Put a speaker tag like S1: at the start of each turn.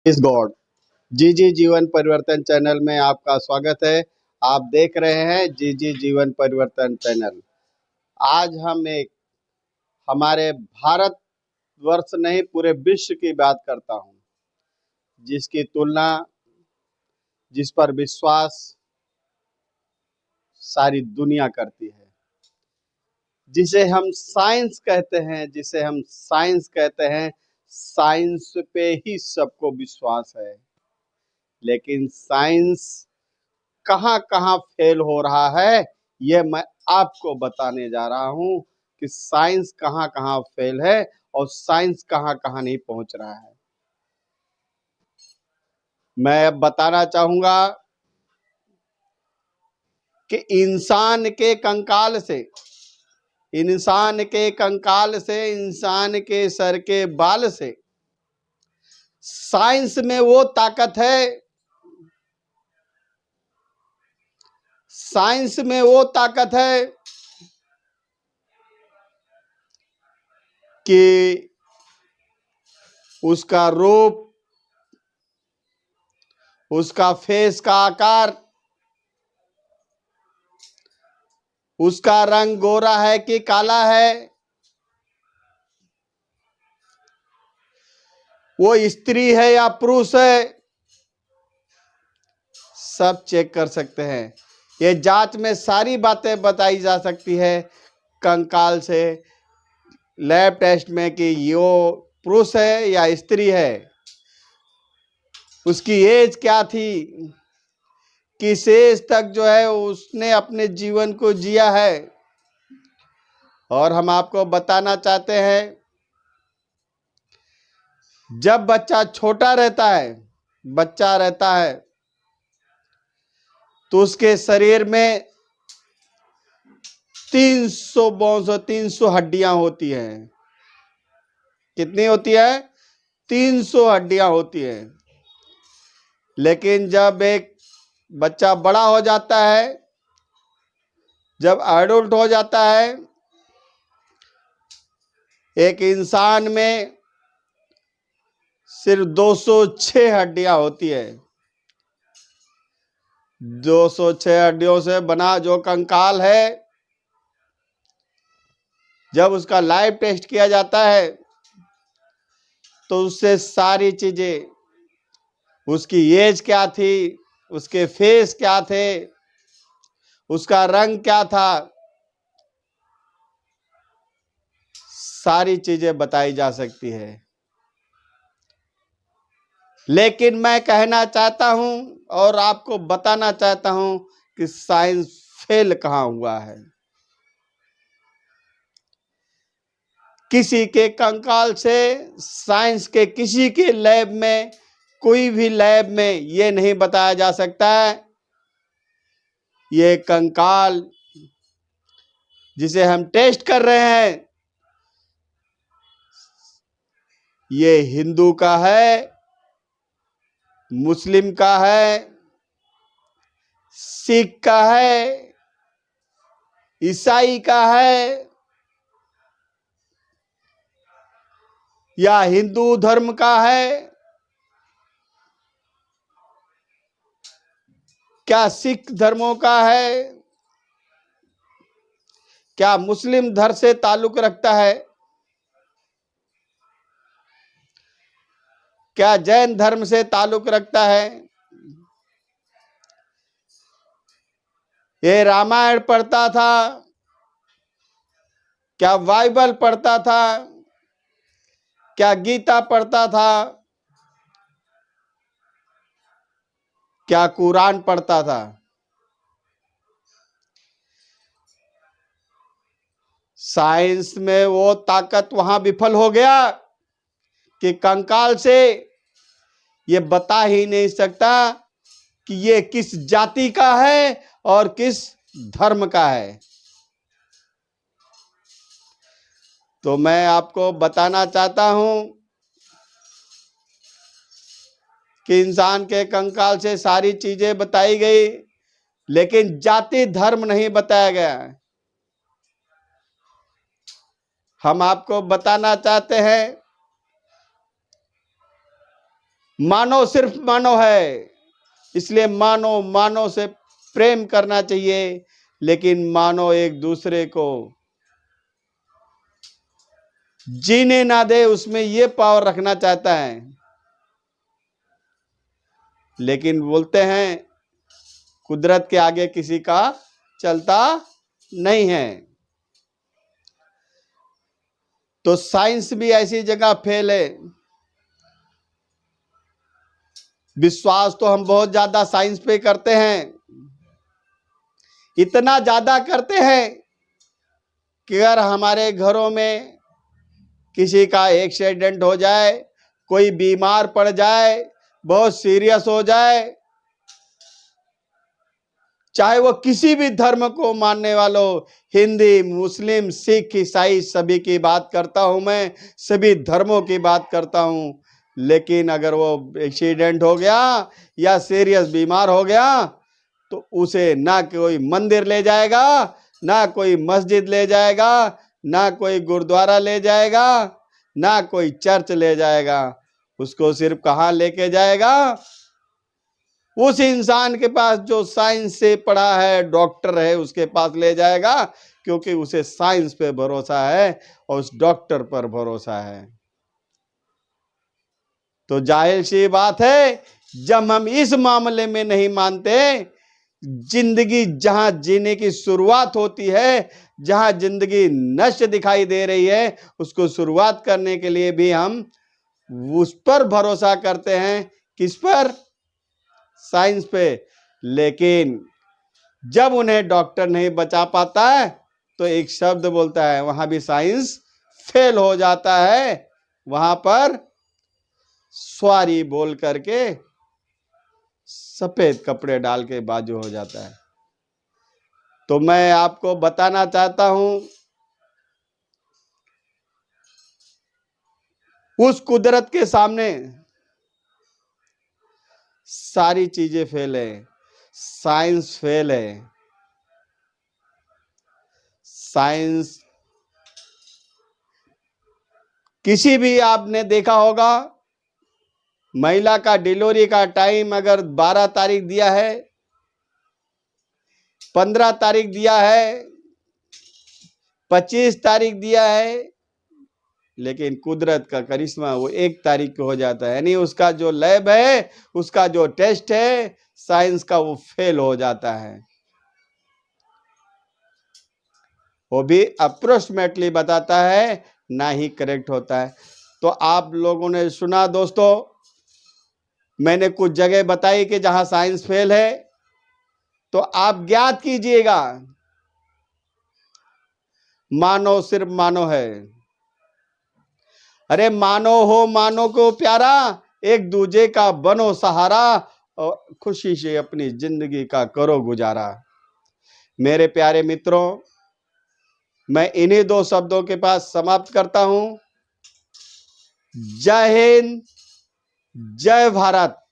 S1: इस गॉड जी जी जीवन परिवर्तन चैनल में आपका स्वागत है। आप देख रहे हैं जी जी जीवन परिवर्तन चैनल। आज हम एक हमारे भारत वर्ष नहीं पूरे विश्व की बात करता हूं, जिसकी तुलना, जिस पर विश्वास सारी दुनिया करती है, जिसे हम साइंस कहते हैं, साइंस पे ही सबको विश्वास है। लेकिन साइंस कहाँ कहाँ फेल हो रहा है, ये मैं आपको बताने जा रहा हूं कि साइंस कहाँ कहाँ फेल है और साइंस कहाँ कहाँ नहीं पहुंच रहा है। मैं अब बताना चाहूंगा कि इंसान के सर के बाल से साइंस में वो ताकत है, कि उसका रूप, उसका फेस का आकार, उसका रंग गोरा है कि काला है, वो स्त्री है या पुरुष है, सब चेक कर सकते हैं। ये जांच में सारी बातें बताई जा सकती है कंकाल से, लैब टेस्ट में, कि यो पुरुष है या स्त्री है, उसकी एज क्या थी, किस एज तक जो है उसने अपने जीवन को जिया है। और हम आपको बताना चाहते हैं, जब बच्चा छोटा रहता है तो उसके शरीर में 300 बोन्स और 300 हड्डियां होती हैं। कितनी होती है? 300 हड्डियां होती हैं। लेकिन जब एक बच्चा बड़ा हो जाता है, जब एडल्ट हो जाता है, एक इंसान में सिर्फ 206 हड्डियां होती है। 206 हड्डियों से बना जो कंकाल है, जब उसका लाइव टेस्ट किया जाता है तो उससे सारी चीजें, उसकी एज क्या थी, उसके फेस क्या थे, उसका रंग क्या था, सारी चीजें बताई जा सकती है। लेकिन मैं कहना चाहता हूं और आपको बताना चाहता हूं कि साइंस फेल कहां हुआ है। किसी के कंकाल से, साइंस के किसी के लैब में, कोई भी लैब में ये नहीं बताया जा सकता है ये कंकाल जिसे हम टेस्ट कर रहे हैं, ये हिंदू का है, मुस्लिम का है, सिख का है, ईसाई का है, या हिंदू धर्म का है। क्या सिख धर्मों का है? क्या मुस्लिम धर्म से ताल्लुक रखता है? क्या जैन धर्म से ताल्लुक रखता है? ये रामायण पढ़ता था, क्या बाइबल पढ़ता था, क्या गीता पढ़ता था, क्या कुरान पढ़ता था? साइंस में वो ताकत वहां विफल हो गया कि कंकाल से ये बता ही नहीं सकता कि ये किस जाति का है और किस धर्म का है। तो मैं आपको बताना चाहता हूं कि इंसान के कंकाल से सारी चीजें बताई गई, लेकिन जाति धर्म नहीं बताया गया। हम आपको बताना चाहते हैं मानव सिर्फ मानव है, इसलिए मानव मानव से प्रेम करना चाहिए, लेकिन मानव एक दूसरे को जीने ना दे, उसमें यह पावर रखना चाहता है। लेकिन बोलते हैं कुदरत के आगे किसी का चलता नहीं है। तो साइंस भी ऐसी जगह फेल है। विश्वास तो हम बहुत ज्यादा साइंस पे करते हैं, इतना ज्यादा करते हैं कि अगर हमारे घरों में किसी का एक्सीडेंट हो जाए, कोई बीमार पड़ जाए, बहुत सीरियस हो जाए, चाहे वो किसी भी धर्म को मानने वालों, हिंदी, मुस्लिम, सिख, ईसाई, सभी की बात करता हूं मैं, सभी धर्मों की बात करता हूं। लेकिन अगर वो एक्सीडेंट हो गया या सीरियस बीमार हो गया तो उसे ना कोई मंदिर ले जाएगा, ना कोई मस्जिद ले जाएगा, ना कोई गुरुद्वारा ले जाएगा, ना कोई चर्च ले जाएगा। उसको सिर्फ कहां लेके जाएगा? उस इंसान के पास जो साइंस से पढ़ा है, डॉक्टर है, उसके पास ले जाएगा, क्योंकि उसे साइंस पे भरोसा है और उस डॉक्टर पर भरोसा है। तो जाहिर सी बात है, जब हम इस मामले में नहीं मानते, जिंदगी जहां जीने की शुरुआत होती है, जहां जिंदगी नष्ट दिखाई दे रही है, उसको शुरुआत करने के लिए भी हम उस पर भरोसा करते हैं। किस पर? साइंस पे। लेकिन जब उन्हें डॉक्टर नहीं बचा पाता है तो एक शब्द बोलता है, वहां भी साइंस फेल हो जाता है। वहां पर सॉरी बोल करके सफेद कपड़े डाल के बाजू हो जाता है। तो मैं आपको बताना चाहता हूं, उस कुदरत के सामने सारी चीजें फेल है, साइंस फेल है। साइंस, किसी भी आपने देखा होगा, महिला का डिलीवरी का टाइम अगर 12 तारीख दिया है, 15 तारीख दिया है, 25 तारीख दिया है, लेकिन कुदरत का करिश्मा वो 1 तारीख को हो जाता है। यानी उसका जो लैब है, उसका जो टेस्ट है साइंस का, वो फेल हो जाता है। वो भी अप्रोक्सीमेटली बताता है, ना ही करेक्ट होता है। तो आप लोगों ने सुना दोस्तों, मैंने कुछ जगह बताई कि जहां साइंस फेल है, तो आप ज्ञात कीजिएगा, मानव सिर्फ मानव है। अरे मानो हो मानो को प्यारा, एक दूजे का बनो सहारा और खुशी से अपनी जिंदगी का करो गुजारा। मेरे प्यारे मित्रों, मैं इन्हीं 2 शब्दों के पास समाप्त करता हूं। जय हिंद, जय भारत।